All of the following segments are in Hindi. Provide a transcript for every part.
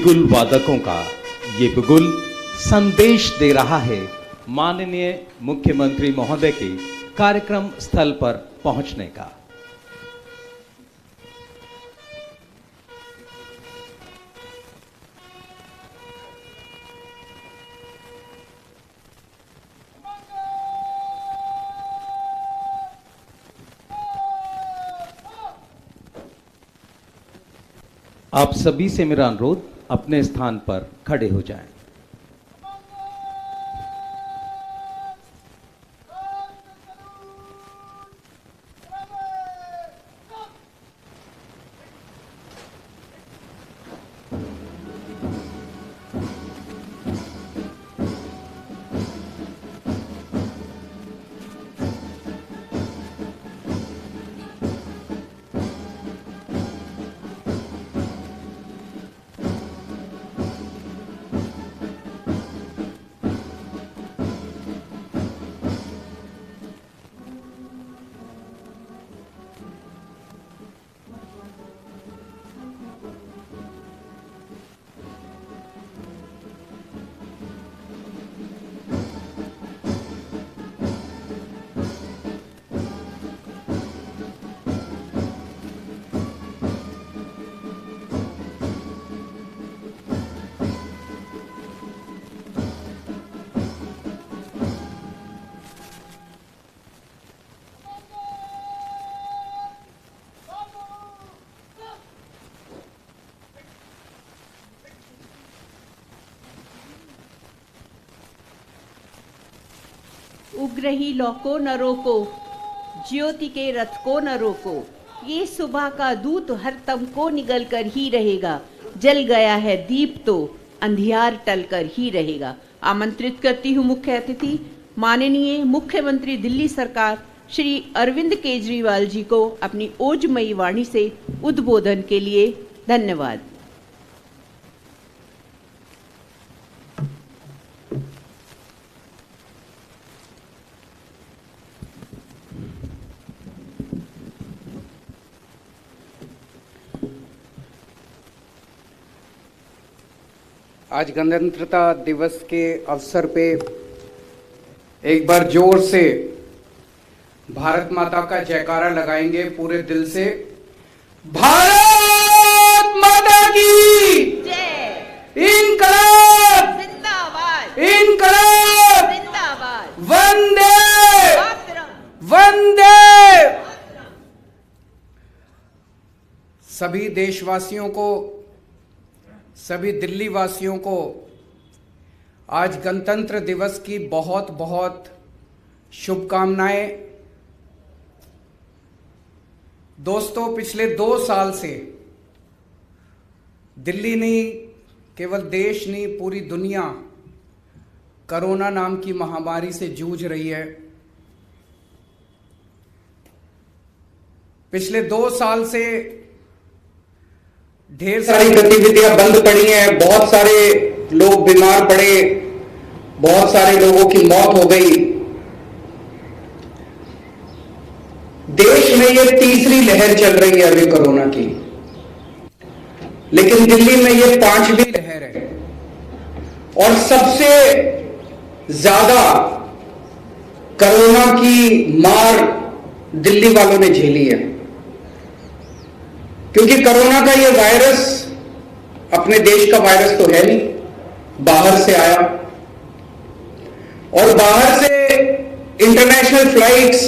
बिगुल वादकों का ये बिगुल संदेश दे रहा है माननीय मुख्यमंत्री महोदय के कार्यक्रम स्थल पर पहुंचने का। आप सभी से मेरा अनुरोध, अपने स्थान पर खड़े हो जाएं। उग्रही लौ को न रोको, ज्योति के रथ को न रोको, ये सुबह का दूत हर तम को निगल कर ही रहेगा, जल गया है दीप तो अंधियार टल कर ही रहेगा। आमंत्रित करती हूँ मुख्य अतिथि माननीय मुख्यमंत्री दिल्ली सरकार श्री अरविंद केजरीवाल जी को अपनी ओजमयी वाणी से उद्बोधन के लिए। धन्यवाद। आज गणतंत्रता दिवस के अवसर पे एक बार जोर से भारत माता का जयकारा लगाएंगे पूरे दिल से। भारत माता की जय। इनकलाब जिंदाबाद। इनकलाब जिंदाबाद। वंदे मातरम। वंदे। सभी देशवासियों को, सभी दिल्ली वासियों को आज गणतंत्र दिवस की बहुत बहुत शुभकामनाएं। दोस्तों, पिछले 2 साल से दिल्ली नहीं, केवल देश नहीं, पूरी दुनिया कोरोना नाम की महामारी से जूझ रही है। पिछले 2 साल से ढेर सारी गतिविधियां बंद पड़ी हैं, बहुत सारे लोग बीमार पड़े, बहुत सारे लोगों की मौत हो गई। देश में ये तीसरी लहर चल रही है अभी कोरोना की, लेकिन दिल्ली में ये 5वीं लहर है और सबसे ज्यादा कोरोना की मार दिल्ली वालों ने झेली है, क्योंकि कोरोना का ये वायरस अपने देश का वायरस तो है नहीं, बाहर से आया और बाहर से इंटरनेशनल फ्लाइट्स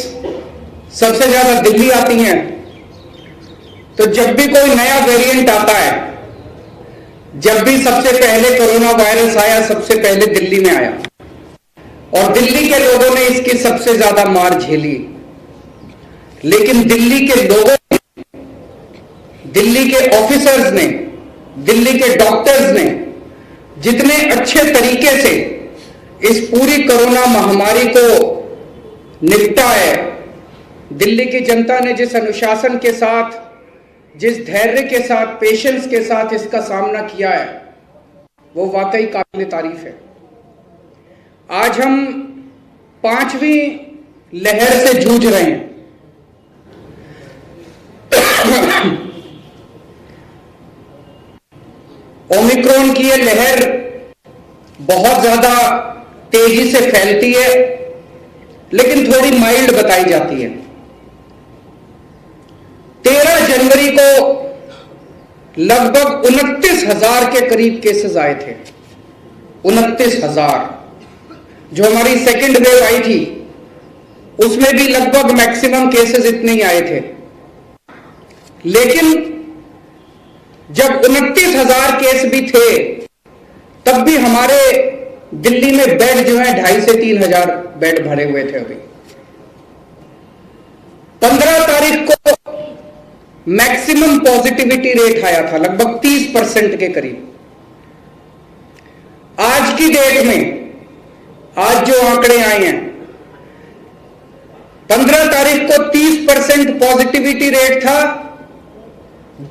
सबसे ज्यादा दिल्ली आती हैं। तो जब भी कोई नया वेरिएंट आता है, जब भी सबसे पहले कोरोना वायरस आया, सबसे पहले दिल्ली में आया और दिल्ली के लोगों ने इसकी सबसे ज्यादा मार झेली। लेकिन दिल्ली के लोगों, दिल्ली के ऑफिसर्स ने, दिल्ली के डॉक्टर्स ने जितने अच्छे तरीके से इस पूरी कोरोना महामारी को निपटा है, दिल्ली की जनता ने जिस अनुशासन के साथ, जिस धैर्य के साथ, पेशेंस के साथ इसका सामना किया है, वो वाकई काबिल तारीफ है। आज हम 5वीं लहर से जूझ रहे हैं ओमिक्रॉन की ये लहर बहुत ज्यादा तेजी से फैलती है, लेकिन थोड़ी माइल्ड बताई जाती है। 13 जनवरी को लगभग 29,000 के करीब केसेस आए थे। 29,000। जो हमारी सेकेंड वेव आई थी उसमें भी लगभग मैक्सिमम केसेस इतने ही आए थे। लेकिन जब 29,000 केस भी थे तब भी हमारे दिल्ली में बेड जो है 2,500 से 3,000 बेड भरे हुए थे। अभी 15 तारीख को मैक्सिमम पॉजिटिविटी रेट आया था लगभग 30% के करीब। आज की डेट में आज जो आंकड़े आए हैं, 15 तारीख को 30% पॉजिटिविटी रेट था।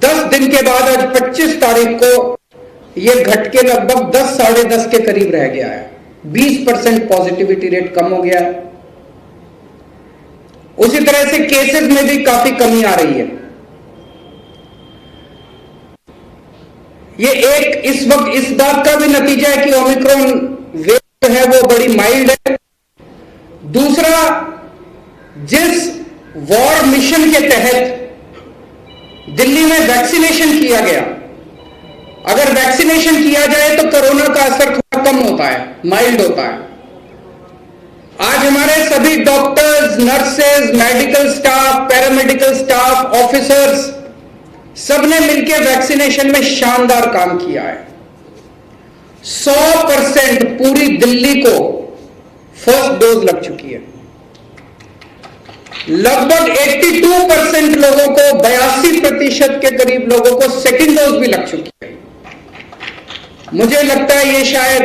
10 दिन के बाद आज 25 तारीख को यह घट के लगभग 10 साढ़े 10 के करीब रह गया है। 20% पॉजिटिविटी रेट कम हो गया है। उसी तरह से केसेस में भी काफी कमी आ रही है। ये एक इस वक्त इस बात का भी नतीजा है कि ओमिक्रॉन वेव है वो बड़ी माइल्ड है। दूसरा, जिस वॉर मिशन के तहत दिल्ली में वैक्सीनेशन किया गया, अगर वैक्सीनेशन किया जाए तो कोरोना का असर थोड़ा कम होता है, माइल्ड होता है। आज हमारे सभी doctors, nurses, medical staff, paramedical staff, officers सबने मिलकर वैक्सीनेशन में शानदार काम किया है। 100% पूरी दिल्ली को फर्स्ट डोज लग चुकी है। लगभग 82% लोगों को, 82% के करीब लोगों को सेकेंड डोज भी लग चुकी है। मुझे लगता है ये शायद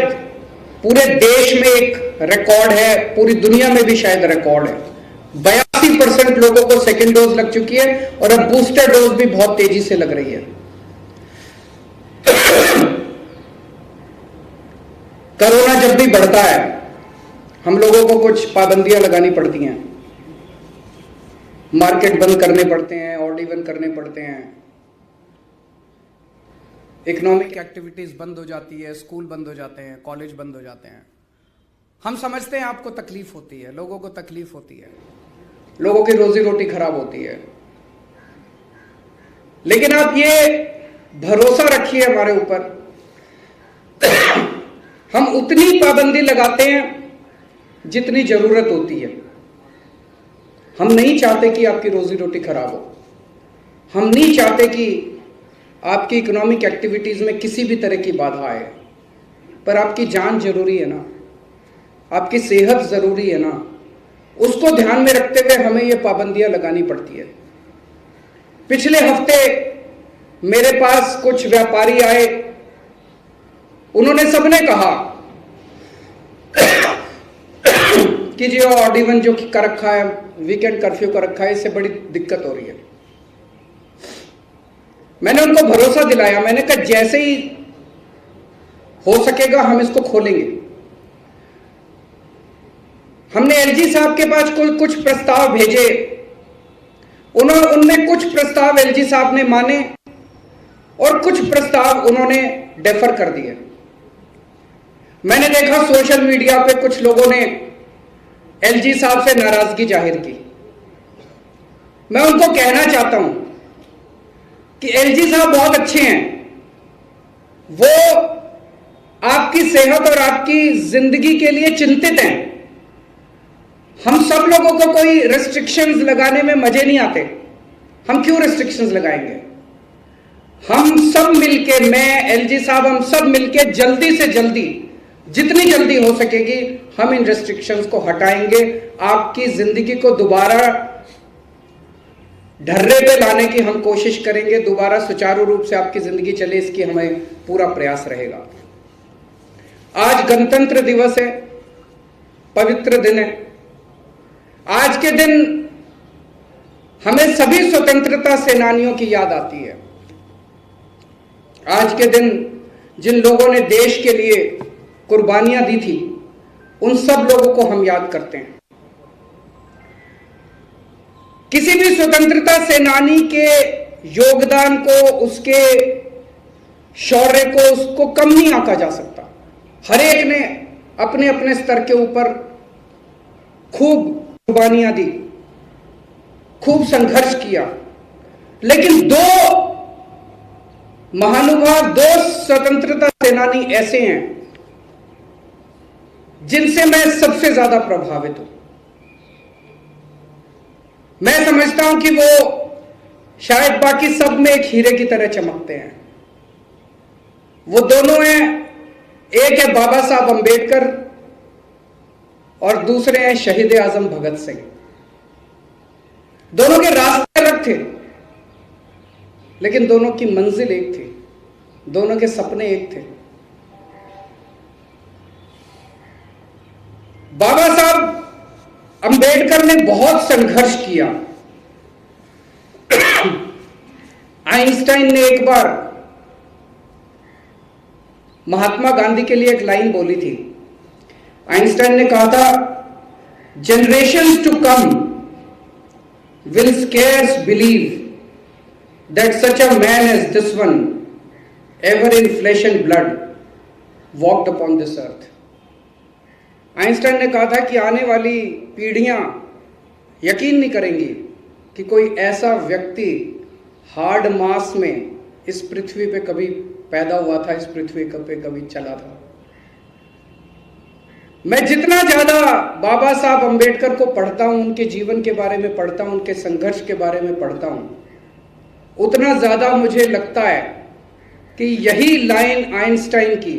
पूरे देश में एक रिकॉर्ड है, पूरी दुनिया में भी शायद रिकॉर्ड है। 82% लोगों को सेकेंड डोज लग चुकी है और अब बूस्टर डोज भी बहुत तेजी से लग रही है। कोरोना जब भी बढ़ता है हम लोगों को कुछ पाबंदियां लगानी पड़ती हैं, मार्केट बंद करने पड़ते हैं, ऑड इवन करने पड़ते हैं, इकोनॉमिक एक्टिविटीज बंद हो जाती है, स्कूल बंद हो जाते हैं, कॉलेज बंद हो जाते हैं। हम समझते हैं आपको तकलीफ होती है, लोगों को तकलीफ होती है, लोगों की रोजी रोटी खराब होती है, लेकिन आप ये भरोसा रखिए हमारे ऊपर, हम उतनी पाबंदी लगाते हैं जितनी जरूरत होती है। हम नहीं चाहते कि आपकी रोजी रोटी खराब हो, हम नहीं चाहते कि आपकी इकोनॉमिक एक्टिविटीज में किसी भी तरह की बाधा आए, पर आपकी जान जरूरी है ना, आपकी सेहत जरूरी है ना, उसको ध्यान में रखते हुए हमें ये पाबंदियां लगानी पड़ती है। पिछले हफ्ते मेरे पास कुछ व्यापारी आए, उन्होंने सबने कहा कि जो ऑड इवन जो कर रखा है, वीकेंड कर्फ्यू कर रखा है, इससे बड़ी दिक्कत हो रही है। मैंने उनको भरोसा दिलाया, मैंने कहा जैसे ही हो सकेगा हम इसको खोलेंगे। हमने एलजी साहब के पास कुछ प्रस्ताव भेजे, उनमें कुछ प्रस्ताव एलजी साहब ने माने और कुछ प्रस्ताव उन्होंने डेफर कर दिए। मैंने देखा सोशल मीडिया पे कुछ लोगों ने एलजी साहब से नाराजगी जाहिर की। मैं उनको कहना चाहता हूं कि एलजी साहब बहुत अच्छे हैं, वो आपकी सेहत और आपकी जिंदगी के लिए चिंतित हैं। हम सब लोगों को कोई रेस्ट्रिक्शंस लगाने में मजे नहीं आते, हम क्यों रेस्ट्रिक्शंस लगाएंगे? हम सब मिलके, मैं, एलजी साहब, हम सब मिलके जल्दी से जल्दी, जितनी जल्दी हो सकेगी हम इन रेस्ट्रिक्शंस को हटाएंगे। आपकी जिंदगी को दोबारा ढर्रे पे लाने की हम कोशिश करेंगे, दोबारा सुचारू रूप से आपकी जिंदगी चले, इसकी हमें पूरा प्रयास रहेगा। आज गणतंत्र दिवस है, पवित्र दिन है। आज के दिन हमें सभी स्वतंत्रता सेनानियों की याद आती है। आज के दिन जिन लोगों ने देश के लिए कुर्बानियां दी थी, उन सब लोगों को हम याद करते हैं। किसी भी स्वतंत्रता सेनानी के योगदान को, उसके शौर्य को, उसको कम नहीं आंका जा सकता। हर एक ने अपने अपने स्तर के ऊपर खूब कुर्बानियां दी, खूब संघर्ष किया, लेकिन दो महानुभाव, दो स्वतंत्रता सेनानी ऐसे हैं जिनसे मैं सबसे ज्यादा प्रभावित हूं। मैं समझता हूं कि वो शायद बाकी सब में एक हीरे की तरह चमकते हैं। वो दोनों हैं, एक है बाबा साहब अंबेडकर और दूसरे हैं शहीद आजम भगत सिंह। दोनों के रास्ते अलग थे, लेकिन दोनों की मंजिल एक थी, दोनों के सपने एक थे। बाबा साहब अंबेडकर ने बहुत संघर्ष किया। आइंस्टाइन ने एक बार महात्मा गांधी के लिए एक लाइन बोली थी। आइंस्टाइन ने कहा था, generations to come will scarce believe that such a man as this one ever in flesh and blood walked upon this earth। Einstein ने कहा था कि आने वाली पीढ़ियां यकीन नहीं करेंगी कि कोई ऐसा व्यक्ति हार्ड मास में इस पृथ्वी पे कभी पैदा हुआ था, इस पृथ्वी पे कभी चला था। मैं जितना ज्यादा बाबा साहब अंबेडकर को पढ़ता हूं, उनके जीवन के बारे में पढ़ता हूं, उनके संघर्ष के बारे में पढ़ता हूं, उतना ज्यादा मुझे लगता है कि यही लाइन आइंस्टाइन की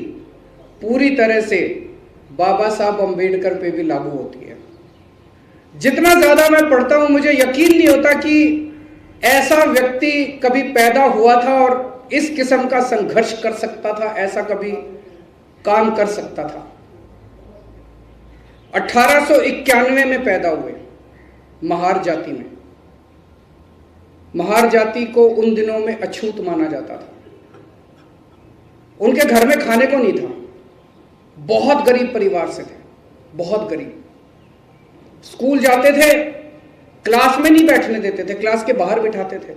पूरी तरह से बाबा साहब अंबेडकर पे भी लागू होती है। जितना ज्यादा मैं पढ़ता हूं, मुझे यकीन नहीं होता कि ऐसा व्यक्ति कभी पैदा हुआ था और इस किस्म का संघर्ष कर सकता था, ऐसा कभी काम कर सकता था। 1891 में पैदा हुए महार जाति में। महार जाति को उन दिनों में अछूत माना जाता था। उनके घर में खाने को नहीं था, बहुत गरीब परिवार से थे, बहुत गरीब। स्कूल जाते थे, क्लास में नहीं बैठने देते थे, क्लास के बाहर बिठाते थे।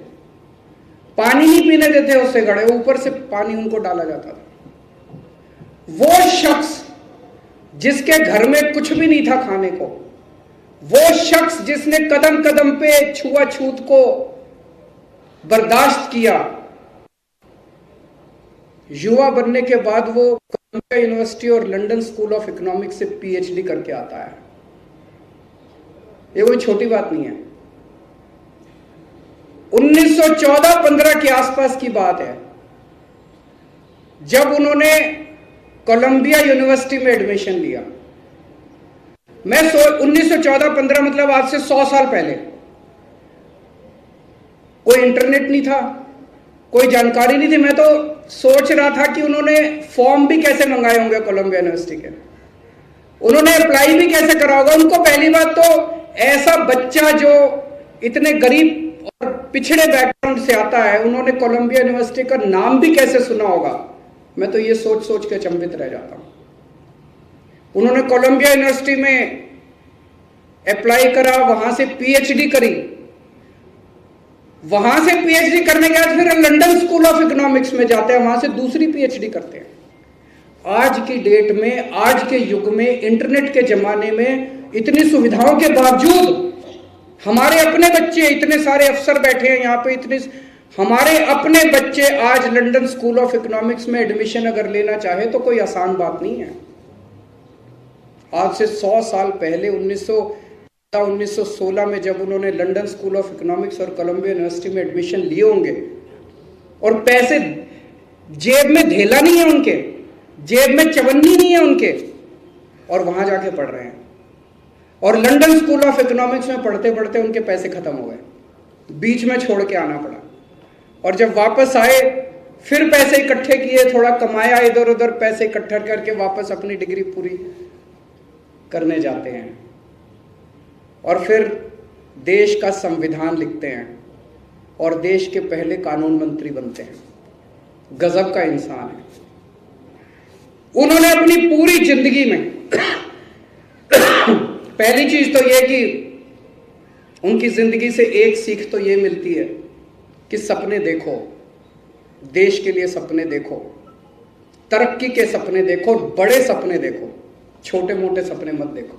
पानी नहीं पीने देते उससे गड़े, ऊपर से पानी उनको डाला जाता था। वो शख्स जिसके घर में कुछ भी नहीं था खाने को, वो शख्स जिसने कदम कदम पे छुआछूत को बर्दाश्त किया, युवा बनने के बाद वो कोलंबिया यूनिवर्सिटी और लंदन स्कूल ऑफ इकोनॉमिक्स से पीएचडी करके आता है। ये कोई छोटी बात नहीं है। 1914-15 के आसपास की बात है, जब उन्होंने कोलंबिया यूनिवर्सिटी में एडमिशन लिया। मैं 1914-15 मतलब आज से 100 साल पहले। कोई इंटरनेट नहीं था, कोई जानकारी नहीं थी। मैं तो सोच रहा था कि उन्होंने फॉर्म भी कैसे मंगाए होंगे कोलंबिया यूनिवर्सिटी के, उन्होंने अप्लाई भी कैसे करा होगा। उनको पहली बात तो ऐसा बच्चा जो इतने गरीब और पिछड़े बैकग्राउंड से आता है, उन्होंने कोलंबिया यूनिवर्सिटी का नाम भी कैसे सुना होगा, मैं तो ये सोच सोच के अचंभित रह जाता हूं। उन्होंने कोलंबिया यूनिवर्सिटी में अप्लाई करा, वहां से पीएचडी करी, वहां से पीएचडी करने के बाद फिर लंदन स्कूल ऑफ इकोनॉमिक्स में जाते हैं, वहां से दूसरी पीएचडी करते हैं। आज की डेट में, आज के युग में, इंटरनेट के जमाने में इतनी सुविधाओं के बावजूद हमारे अपने बच्चे, इतने सारे अफसर बैठे हैं यहाँ पे, इतने हमारे अपने बच्चे आज लंदन स्कूल ऑफ इकोनॉमिक्स में एडमिशन अगर लेना चाहे तो कोई आसान बात नहीं है। आज से 100 साल पहले 1916 में जब उन्होंने लंदन स्कूल ऑफ इकोनॉमिक्स और कोलंबिया यूनिवर्सिटी में एडमिशन लिए होंगे, और पैसे जेब में धेला नहीं है उनके, जेब में चवन्नी नहीं है उनके, और वहां जाके पढ़ रहे हैं। और लंदन स्कूल ऑफ इकोनॉमिक्स में पढ़ते पढ़ते उनके पैसे खत्म हो गए, बीच में छोड़ के आना पड़ा। और जब वापस आए फिर पैसे इकट्ठे किए, थोड़ा कमाया, इधर उधर पैसे इकट्ठा करके वापस अपनी डिग्री पूरी करने जाते हैं और फिर देश का संविधान लिखते हैं और देश के पहले कानून मंत्री बनते हैं। गजब का इंसान है। उन्होंने अपनी पूरी जिंदगी में पहली चीज तो यह कि उनकी जिंदगी से एक सीख तो यह मिलती है कि सपने देखो, देश के लिए सपने देखो। तरक्की के सपने देखो, बड़े सपने देखो, छोटे मोटे सपने मत देखो।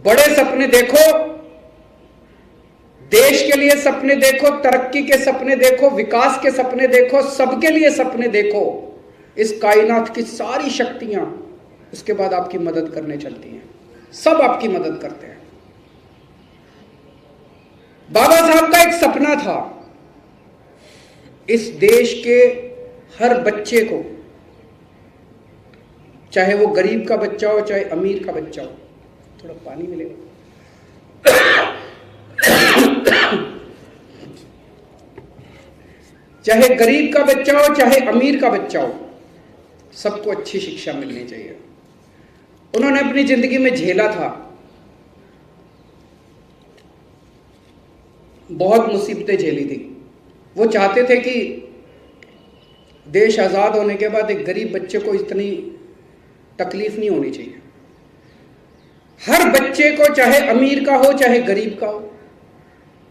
बड़े सपने देखो, देश के लिए सपने देखो, तरक्की के सपने देखो, विकास के सपने देखो, सबके लिए सपने देखो। इस कायनात की सारी शक्तियां उसके बाद आपकी मदद करने चलती हैं, सब आपकी मदद करते हैं। बाबा साहब का एक सपना था, इस देश के हर बच्चे को, चाहे वो गरीब का बच्चा हो चाहे अमीर का बच्चा हो, थोड़ा पानी मिलेगा, चाहे गरीब का बच्चा हो चाहे अमीर का बच्चा हो, सबको अच्छी शिक्षा मिलनी चाहिए। उन्होंने अपनी जिंदगी में झेला था, बहुत मुसीबतें झेली थी। वो चाहते थे कि देश आजाद होने के बाद एक गरीब बच्चे को इतनी तकलीफ नहीं होनी चाहिए। हर बच्चे को, चाहे अमीर का हो चाहे गरीब का हो,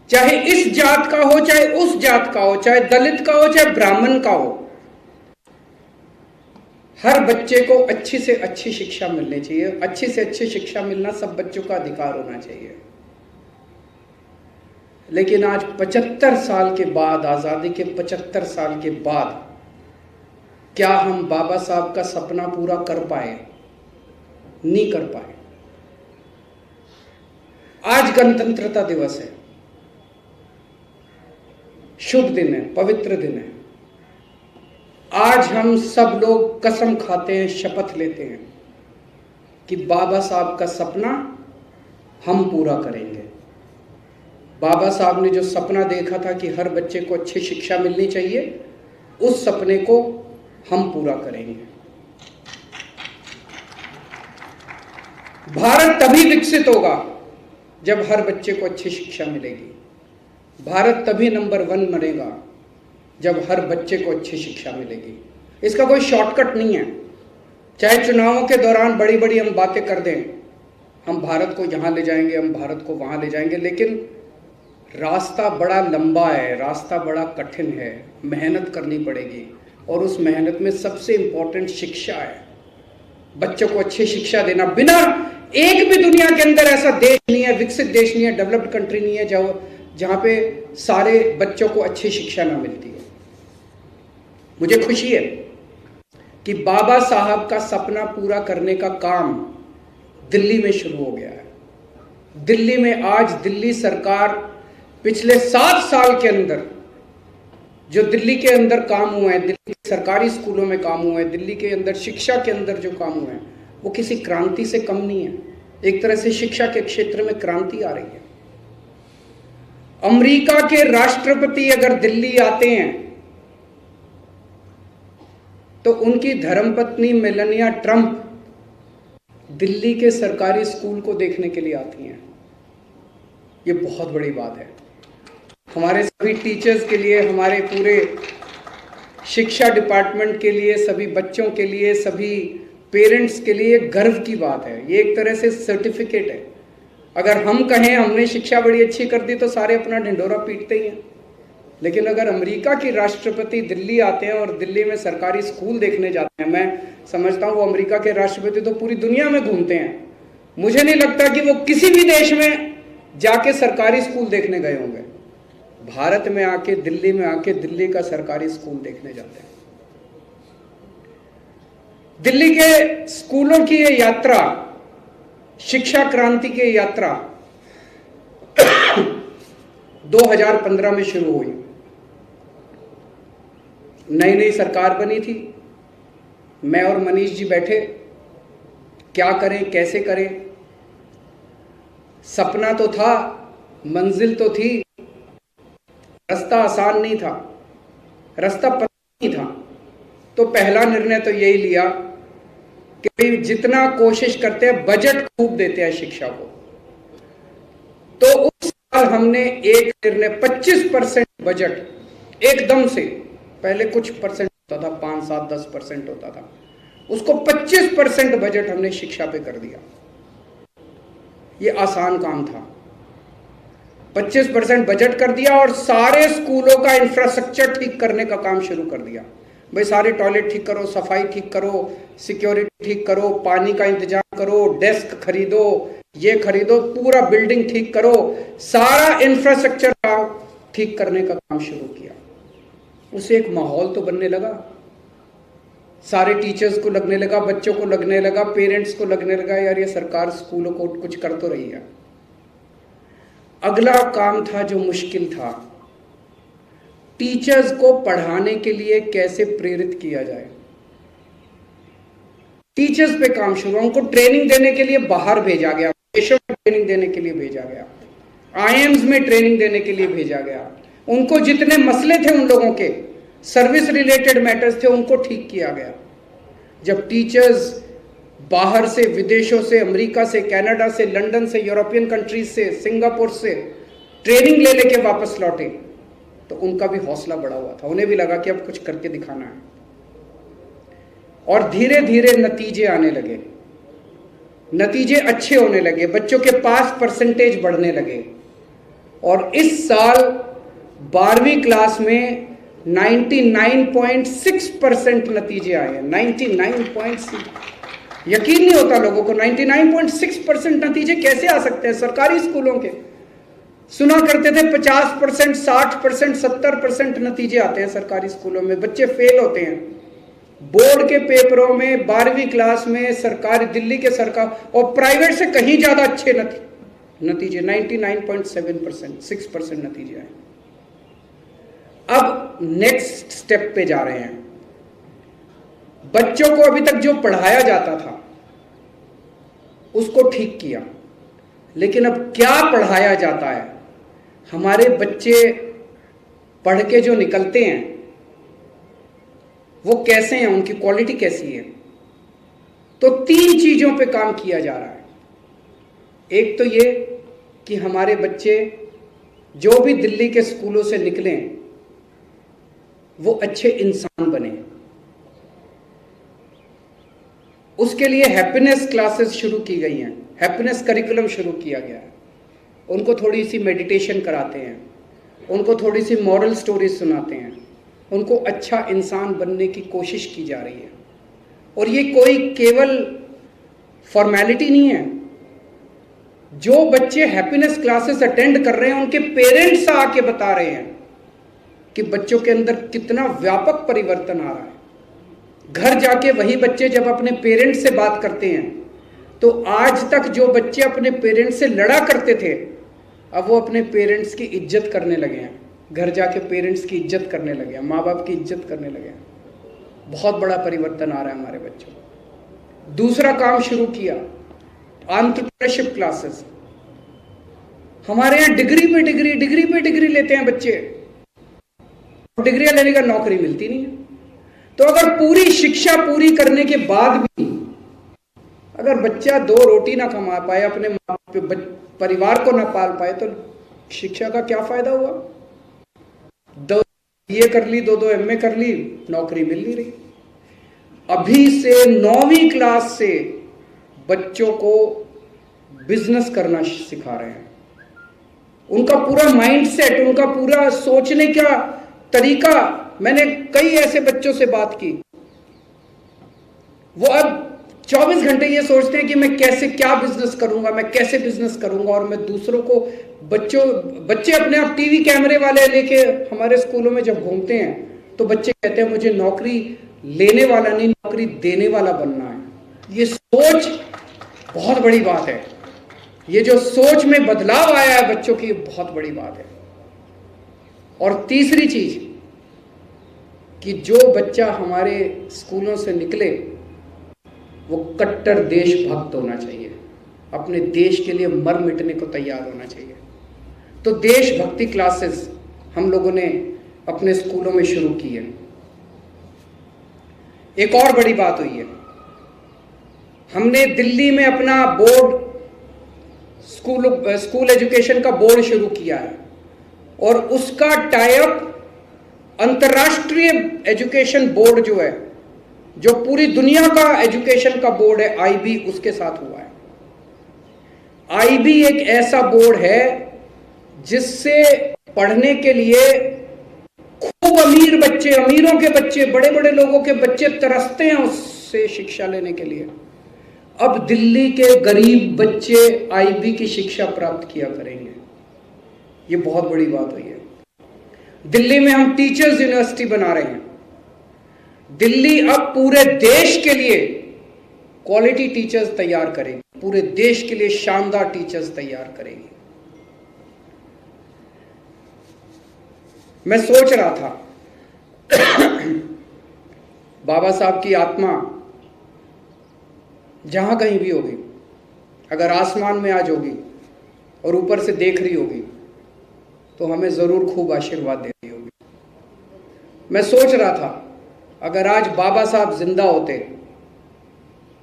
चाहे इस जात का हो चाहे उस जात का हो, चाहे दलित का हो चाहे ब्राह्मण का हो, हर बच्चे को अच्छी से अच्छी शिक्षा मिलनी चाहिए। अच्छी से अच्छी शिक्षा मिलना सब बच्चों का अधिकार होना चाहिए। लेकिन आज 75 साल के बाद, आजादी के 75 साल के बाद, क्या हम बाबा साहब का सपना पूरा कर पाए? नहीं कर पाए। आज गणतंत्रता दिवस है, शुभ दिन है, पवित्र दिन है। आज हम सब लोग कसम खाते हैं, शपथ लेते हैं कि बाबा साहब का सपना हम पूरा करेंगे। बाबा साहब ने जो सपना देखा था कि हर बच्चे को अच्छी शिक्षा मिलनी चाहिए, उस सपने को हम पूरा करेंगे। भारत तभी विकसित होगा जब हर बच्चे को अच्छी शिक्षा मिलेगी। भारत तभी नंबर 1 बनेगा जब हर बच्चे को अच्छी शिक्षा मिलेगी। इसका कोई शॉर्टकट नहीं है। चाहे चुनावों के दौरान बड़ी बड़ी हम बातें कर दें, हम भारत को यहाँ ले जाएंगे, हम भारत को वहाँ ले जाएंगे, लेकिन रास्ता बड़ा लंबा है, रास्ता बड़ा कठिन है, मेहनत करनी पड़ेगी। और उस मेहनत में सबसे इंपॉर्टेंट शिक्षा है। बच्चों को अच्छी शिक्षा देना। बिना एक भी दुनिया के अंदर ऐसा देश नहीं है, विकसित देश नहीं है, डेवलप्ड कंट्री नहीं है जहाँ पे सारे बच्चों को अच्छी शिक्षा ना मिलती है। मुझे खुशी है कि बाबा साहब का सपना पूरा करने का काम दिल्ली में शुरू हो गया है। दिल्ली में आज दिल्ली सरकार पिछले 7 साल के अंदर जो दिल्ली के अंदर काम हुए हैं, दिल्ली के सरकारी स्कूलों में काम हुए हैं, दिल्ली के अंदर शिक्षा के अंदर जो काम हुए हैं, वो किसी क्रांति से कम नहीं है। एक तरह से शिक्षा के क्षेत्र में क्रांति आ रही है। अमेरिका के राष्ट्रपति अगर दिल्ली आते हैं तो उनकी धर्मपत्नी मेलानिया ट्रंप दिल्ली के सरकारी स्कूल को देखने के लिए आती हैं। ये बहुत बड़ी बात है हमारे सभी टीचर्स के लिए, हमारे पूरे शिक्षा डिपार्टमेंट के लिए, सभी बच्चों के लिए, सभी पेरेंट्स के लिए गर्व की बात है। ये एक तरह से सर्टिफिकेट है। अगर हम कहें हमने शिक्षा बड़ी अच्छी कर दी तो सारे अपना ढिंढोरा पीटते ही हैं, लेकिन अगर अमेरिका की राष्ट्रपति दिल्ली आते हैं और दिल्ली में सरकारी स्कूल देखने जाते हैं, मैं समझता हूँ वो अमेरिका के राष्ट्रपति तो पूरी दुनिया में घूमते हैं। मुझे नहीं लगता कि वो किसी भी देश में जाके सरकारी स्कूल देखने गए होंगे। भारत में आके, दिल्ली में आके दिल्ली का सरकारी स्कूल देखने जाते हैं। दिल्ली के स्कूलों की ये यात्रा, शिक्षा क्रांति की यात्रा 2015 में शुरू हुई। नई नई सरकार बनी थी। मैं और मनीष जी बैठे, क्या करें, कैसे करें। सपना तो था, मंजिल तो थी, रास्ता आसान नहीं था, रास्ता पता नहीं था। तो पहला निर्णय तो यही लिया कि भाई जितना कोशिश करते हैं, बजट खूब देते हैं शिक्षा को। तो उस साल हमने एक निर्णय 25% बजट एकदम से, पहले कुछ परसेंट होता था, 5, 7, 10% होता था, उसको 25% बजट हमने शिक्षा पे कर दिया। ये आसान काम था। 25% बजट कर दिया और सारे स्कूलों का इंफ्रास्ट्रक्चर ठीक करने का काम शुरू कर दिया। भाई सारे टॉयलेट ठीक करो, सफाई ठीक करो, सिक्योरिटी ठीक करो, पानी का इंतजाम करो, डेस्क खरीदो, ये खरीदो, पूरा बिल्डिंग ठीक करो, सारा इंफ्रास्ट्रक्चर ठीक करने का काम शुरू किया। उसे एक माहौल तो बनने लगा, सारे टीचर्स को लगने लगा, बच्चों को लगने लगा, पेरेंट्स को लगने लगा यार ये सरकार स्कूलों को कुछ कर तो रही है। अगला काम था जो मुश्किल था, टीचर्स को पढ़ाने के लिए कैसे प्रेरित किया जाए। टीचर्स पे काम शुरू, उनको ट्रेनिंग देने के लिए बाहर भेजा गया, देशों में ट्रेनिंग देने के लिए भेजा गया, आईएम्स में ट्रेनिंग देने के लिए भेजा गया। उनको जितने मसले थे उन लोगों के सर्विस रिलेटेड मैटर्स थे उनको ठीक किया गया। जब टीचर्स बाहर से, विदेशों से, अमेरिका से, कनाडा से, लंदन से, यूरोपियन कंट्रीज से, सिंगापुर से ट्रेनिंग ले लेके वापस लौटे तो उनका भी हौसला बढ़ा हुआ था, उन्हें भी लगा कि अब कुछ करके दिखाना है। और धीरे धीरे नतीजे आने लगे, नतीजे अच्छे होने लगे, बच्चों के पास परसेंटेज बढ़ने लगे। और इस साल 12वीं क्लास में 99.6% नतीजे आए हैं। 99.6, यकीन नहीं होता लोगों को, 99.6% नतीजे कैसे आ सकते हैं सरकारी स्कूलों के। सुना करते थे 50%, 60%, 70% नतीजे आते हैं सरकारी स्कूलों में, बच्चे फेल होते हैं बोर्ड के पेपरों में। 12वीं क्लास में सरकारी, दिल्ली के सरकार और प्राइवेट से कहीं ज्यादा अच्छे नतीजे 99.7%, 6% नतीजे आए। अब नेक्स्ट स्टेप पे जा रहे हैं। बच्चों को अभी तक जो पढ़ाया जाता था उसको ठीक किया, लेकिन अब क्या पढ़ाया जाता है, हमारे बच्चे पढ़ के जो निकलते हैं वो कैसे हैं, उनकी क्वालिटी कैसी है। तो 3 चीजों पे काम किया जा रहा है। एक तो ये कि हमारे बच्चे जो भी दिल्ली के स्कूलों से निकलें वो अच्छे इंसान बने। उसके लिए हैप्पीनेस क्लासेस शुरू की गई हैं, हैप्पीनेस करिकुलम शुरू किया गया है। उनको थोड़ी सी मेडिटेशन कराते हैं, उनको थोड़ी सी मॉरल स्टोरीज सुनाते हैं, उनको अच्छा इंसान बनने की कोशिश की जा रही है। और ये कोई केवल फॉर्मेलिटी नहीं है। जो बच्चे हैप्पीनेस क्लासेस अटेंड कर रहे हैं उनके पेरेंट्स आके बता रहे हैं कि बच्चों के अंदर कितना व्यापक परिवर्तन आ रहा है। घर जाके वही बच्चे जब अपने पेरेंट्स से बात करते हैं तो आज तक जो बच्चे अपने पेरेंट्स से लड़ा करते थे अब वो अपने पेरेंट्स की इज्जत करने लगे हैं। घर जाके पेरेंट्स की इज्जत करने लगे हैं, माँ बाप की इज्जत करने लगे हैं। बहुत बड़ा परिवर्तन आ रहा है हमारे बच्चों में। दूसरा काम शुरू किया, एंटरप्रेन्योरशिप क्लासेस। हमारे यहाँ डिग्री पे डिग्री लेते हैं बच्चे, डिग्रियां लेने का नौकरी मिलती नहीं है। तो अगर पूरी शिक्षा पूरी करने के बाद भी अगर बच्चा 2 रोटी ना कमा पाए, अपने परिवार को ना पाल पाए, तो शिक्षा का क्या फायदा हुआ। 2 BA कर ली, 2 MA कर ली, नौकरी मिल नहीं रही। अभी से 9वीं क्लास से बच्चों को बिजनेस करना सिखा रहे हैं। उनका पूरा माइंडसेट, उनका पूरा सोचने का तरीका, मैंने कई ऐसे बच्चों से बात की, वो अब 24 घंटे ये सोचते हैं कि मैं कैसे, क्या बिजनेस करूंगा, मैं कैसे बिजनेस करूंगा। और मैं दूसरों को, बच्चे अपने आप टीवी कैमरे वाले लेके हमारे स्कूलों में जब घूमते हैं तो बच्चे कहते हैं मुझे नौकरी लेने वाला नहीं, नौकरी देने वाला बनना है। ये सोच बहुत बड़ी बात है। ये जो सोच में बदलाव आया है बच्चों की, बहुत बड़ी बात है। और तीसरी चीज कि जो बच्चा हमारे स्कूलों से निकले वो कट्टर देशभक्त होना चाहिए, अपने देश के लिए मर मिटने को तैयार होना चाहिए। तो देशभक्ति क्लासेस हम लोगों ने अपने स्कूलों में शुरू की है। एक और बड़ी बात हुई है, हमने दिल्ली में अपना बोर्ड, स्कूल एजुकेशन का बोर्ड शुरू किया है और उसका टाई अप अंतर्राष्ट्रीय एजुकेशन बोर्ड जो है, जो पूरी दुनिया का एजुकेशन का बोर्ड है, IB, उसके साथ हुआ है। IB एक ऐसा बोर्ड है जिससे पढ़ने के लिए खूब खूब अमीर बच्चे, अमीरों के बच्चे, बड़े बड़े लोगों के बच्चे तरसते हैं उससे शिक्षा लेने के लिए। अब दिल्ली के गरीब बच्चे आईबी की शिक्षा प्राप्त किया करेंगे। ये बहुत बड़ी बात हुई है। दिल्ली में हम टीचर्स यूनिवर्सिटी बना रहे हैं। दिल्ली अब पूरे देश के लिए क्वालिटी टीचर्स तैयार करेगी, पूरे देश के लिए शानदार टीचर्स तैयार करेगी। मैं सोच रहा था बाबा साहब की आत्मा जहां कहीं भी होगी, अगर आसमान में आज होगी और ऊपर से देख रही होगी तो हमें जरूर खूब आशीर्वाद दे रही होगी। मैं सोच रहा था अगर आज बाबा साहब जिंदा होते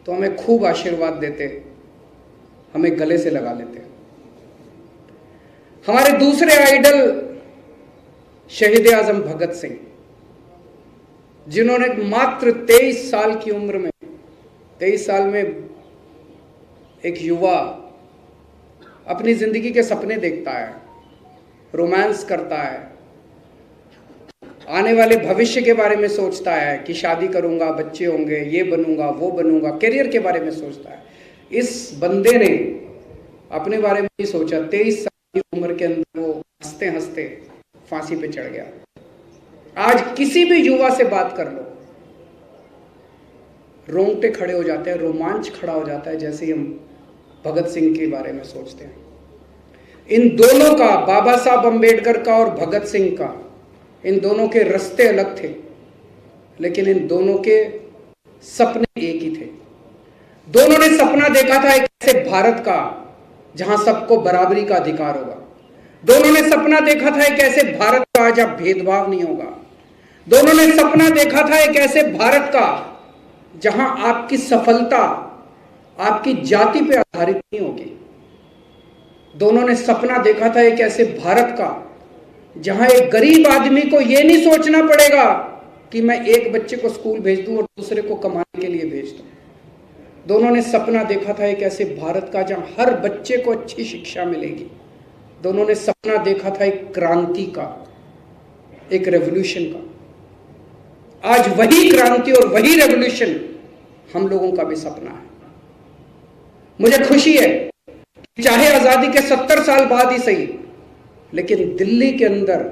तो हमें खूब आशीर्वाद देते, हमें गले से लगा लेते। हमारे दूसरे आइडल शहीद आजम भगत सिंह, जिन्होंने मात्र 23 साल की उम्र में, 23 साल में एक युवा अपनी जिंदगी के सपने देखता है, रोमांस करता है, आने वाले भविष्य के बारे में सोचता है कि शादी करूंगा, बच्चे होंगे, ये बनूंगा, वो बनूंगा, करियर के बारे में सोचता है। इस बंदे ने अपने बारे में नहीं सोचा। 23 साल की उम्र के अंदर वो हंसते हंसते फांसी पे चढ़ गया। आज किसी भी युवा से बात कर लो, रोंगटे खड़े हो जाते हैं, रोमांच खड़ा हो जाता है जैसे ही हम भगत सिंह के बारे में सोचते हैं। इन दोनों का, बाबा साहब अंबेडकर का और भगत सिंह का, इन दोनों के रास्ते अलग थे, लेकिन इन दोनों के सपने एक ही थे। दोनों ने सपना देखा था एक ऐसे भारत का जहां सबको बराबरी का अधिकार होगा। दोनों ने सपना देखा था एक ऐसे भारत का जहां भेदभाव नहीं होगा। दोनों ने सपना देखा था एक ऐसे भारत का जहां आपकी सफलता आपकी जाति पे आधारित नहीं होगी। दोनों ने सपना देखा था एक ऐसे भारत का जहां एक गरीब आदमी को यह नहीं सोचना पड़ेगा कि मैं एक बच्चे को स्कूल भेज दूं और दूसरे को कमाने के लिए भेज दूं। दोनों ने सपना देखा था एक ऐसे भारत का जहां हर बच्चे को अच्छी शिक्षा मिलेगी। दोनों ने सपना देखा था एक क्रांति का, एक रेवोल्यूशन का। आज वही क्रांति और वही रेवोल्यूशन हम लोगों का भी सपना है। मुझे खुशी है कि चाहे आजादी के 70 साल बाद ही सही, लेकिन दिल्ली के अंदर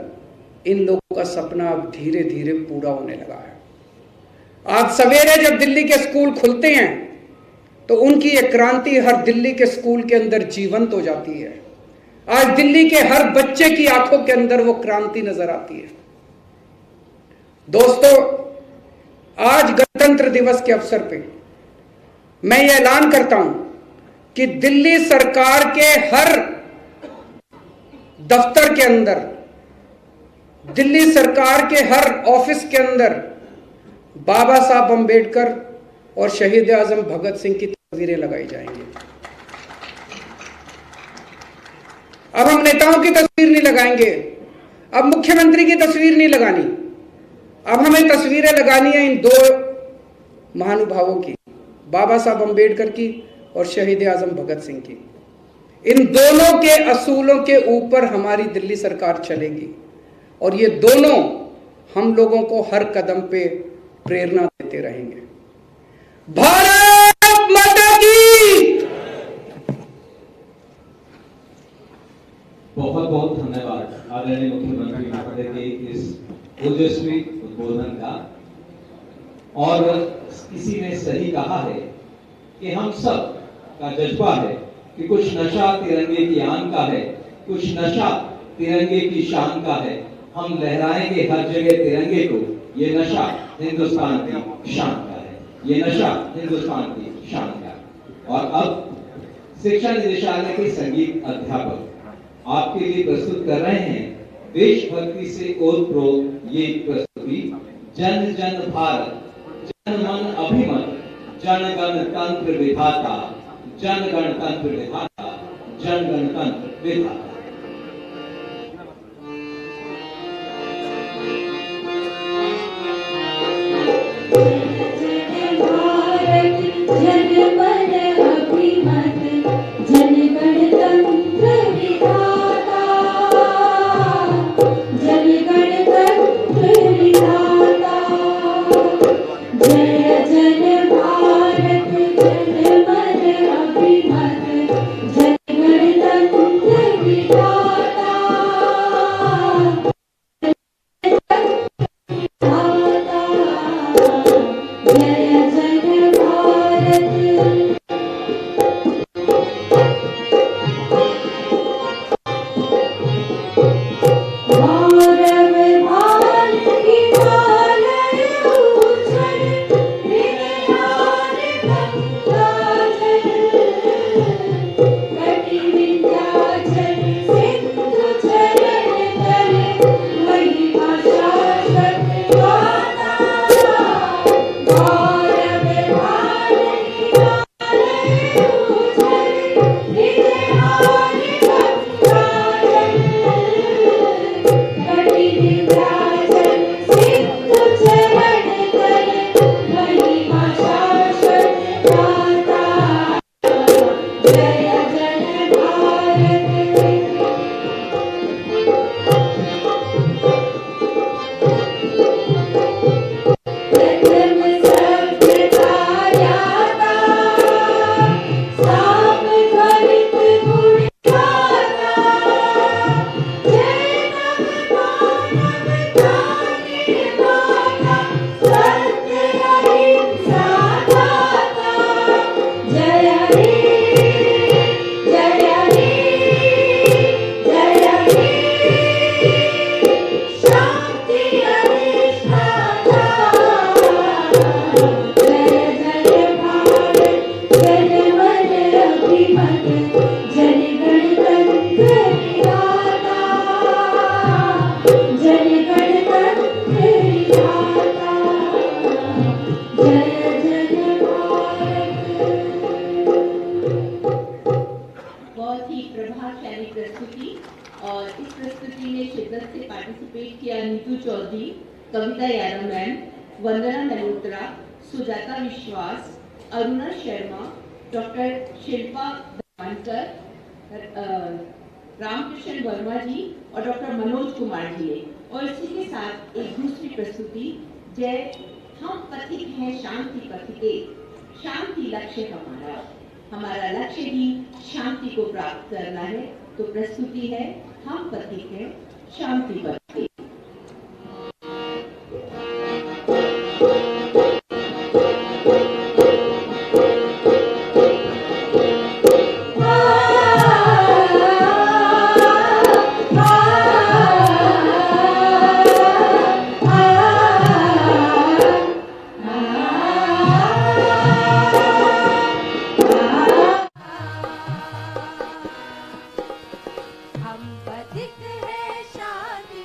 इन लोगों का सपना अब धीरे धीरे पूरा होने लगा है। आज सवेरे जब दिल्ली के स्कूल खुलते हैं तो उनकी एक क्रांति हर दिल्ली के स्कूल के अंदर जीवंत हो जाती है। आज दिल्ली के हर बच्चे की आंखों के अंदर वो क्रांति नजर आती है। दोस्तों, आज गणतंत्र दिवस के अवसर पे मैं ये ऐलान करता हूं कि दिल्ली सरकार के हर दफ्तर के अंदर, दिल्ली सरकार के हर ऑफिस के अंदर बाबा साहब अंबेडकर और शहीद आजम भगत सिंह की तस्वीरें लगाई जाएंगी। अब हम नेताओं की तस्वीर नहीं लगाएंगे, अब मुख्यमंत्री की तस्वीर नहीं लगानी, अब हमें तस्वीरें लगानी है इन दो महानुभावों की, बाबा साहब अंबेडकर की और शहीद आजम भगत सिंह की। इन दोनों के असूलों के ऊपर हमारी दिल्ली सरकार चलेगी और ये दोनों हम लोगों को हर कदम पे प्रेरणा देते रहेंगे। भारत माता की। बहुत बहुत धन्यवाद आदरणीय मुख्यमंत्री महोदय के इस ओजस्वी उद्बोधन का। और किसी ने सही कहा है कि हम सब का जज्बा है कि कुछ नशा तिरंगे की आन का है, कुछ नशा तिरंगे की शान का है। हम लहराएंगे हर जगह तिरंगे को, ये नशा हिंदुस्तान की शान का है, ये नशा हिंदुस्तान की शान का है। और अब शिक्षा निदेशालय के संगीत अध्यापक आपके लिए प्रस्तुत कर रहे हैं देशभक्ति से ओतप्रोत ये प्रस्तुति, जन जन भारत, जन मन अभिमत, जन गणतंत्र विधाता, जन गणतंत्र विधाता, जन गणतंत्र विधाता। जन गणतंत्र बहुत ही प्रभावशाली प्रस्तुति। और इस प्रस्तुति में शिद्दत से पार्टिसिपेट किया नीतू चौधरी, कविता यादव मैम, वंदना मल्होत्रा, सुजाता विश्वास, अरुणा शर्मा, डॉक्टर शिल्पा दवानकर, रामकृष्ण वर्मा जी और डॉक्टर मनोज कुमार जी ने। और इसी के साथ एक दूसरी प्रस्तुति, जय हम पथिक हैं शांति पथिके, शांति लक्ष्य हमारा लक्ष्य ही शांति को प्राप्त करना है। तो प्रस्तुति है हम पथिक हैं शांति पथिके। हम पथिक हैं शांति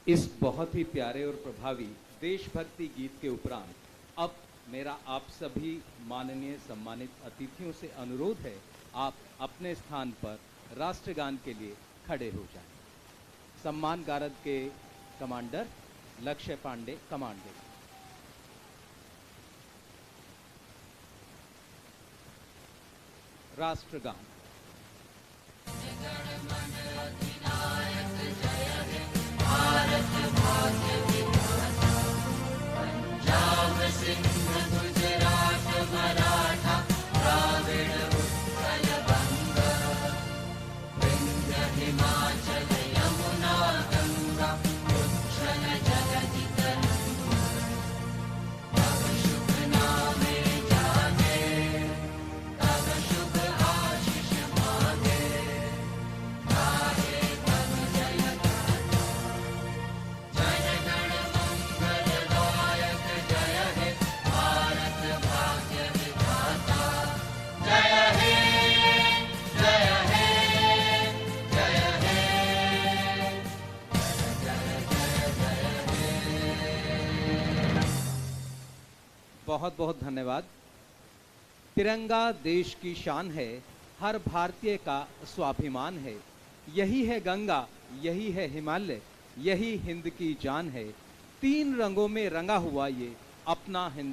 इस बहुत ही प्यारे और प्रभावी देशभक्ति गीत के उपरांत अब मेरा आप सभी माननीय सम्मानित अतिथियों से अनुरोध है, आप अपने स्थान पर राष्ट्रगान के लिए खड़े हो जाएं। सम्मान गारद के कमांडर लक्ष्य पांडे कमांडे। राष्ट्रगान। पंजाब सिंध गुजरात मराठा द्राविड़ उत्कल बंग विंध्य हिमाचल यमुना गंगा उच्छल जगति तरंग तब शुभ नामे जागे तब शुभ आशीष मांगे गाहे तब जय गाथा जय गण मंगल गायक जय हे भारत भाग्य विधाता जय हे जय हे जय हे बहुत बहुत धन्यवाद। तिरंगा देश की शान है, हर भारतीय का स्वाभिमान है। यही है गंगा, यही है हिमालय, यही हिंद की जान है। तीन रंगों में रंगा हुआ ये अपना हिंदुस्तान।